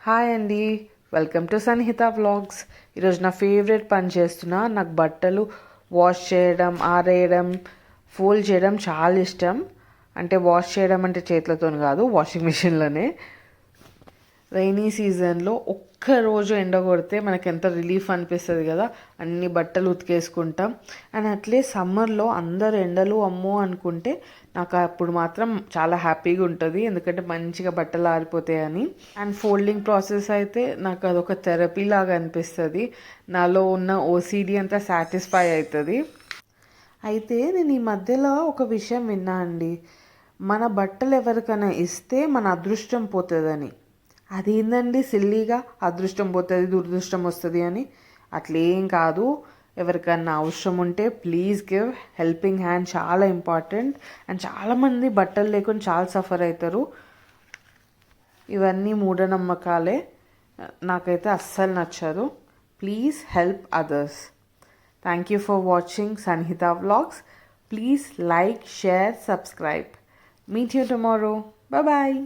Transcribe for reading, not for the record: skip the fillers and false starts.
Hi అండి, welcome to Sanhita vlogs. ఈరోజు నా ఫేవరెట్ పని చేస్తున్నా. నాకు బట్టలు వాష్ చేయడం, ఆరేయడం, ఫోల్డ్ చేయడం చాలా ఇష్టం. అంటే వాష్ చేయడం అంటే చేతులతో కాదు, వాషింగ్ మిషన్లోనే. రైనీ సీజన్లో ఒక్కరోజు ఎండ కొడితే మనకి ఎంత రిలీఫ్ అనిపిస్తుంది కదా, అన్ని బట్టలు ఉతికేసుకుంటాం. అండ్ అట్లే సమ్మర్లో అందరు ఎండలు అమ్మో అనుకుంటే నాకు అప్పుడు మాత్రం చాలా హ్యాపీగా ఉంటుంది, ఎందుకంటే మంచిగా బట్టలు ఆరిపోతాయని. అండ్ ఫోల్డింగ్ ప్రాసెస్ అయితే నాకు అదొక థెరపీ లాగా అనిపిస్తుంది. నాలో ఉన్న ఓసిడి అంతా సాటిస్ఫై అవుతుంది. అయితే నేను ఈ మధ్యలో ఒక విషయం విన్నా అండి, మన బట్టలు ఎవరికైనా ఇస్తే మన అదృష్టం పోతుందని. అదేందండి సిల్లీగా అదృష్టం పోతుంది దురదృష్టం వస్తుంది అని? అట్లేం కాదు. ఎవరికన్నా అవసరం ఉంటే ప్లీజ్ గివ్. హెల్పింగ్ హ్యాండ్ చాలా ఇంపార్టెంట్. అండ్ చాలామంది బట్టలు లేకుండా చాలా సఫర్ అవుతారు. ఇవన్నీ మూఢనమ్మకాలే, నాకైతే అస్సలు నచ్చదు. Please help others. Thank you for watching Sanhita vlogs. Please like, share, subscribe. Meet you tomorrow. Bye bye.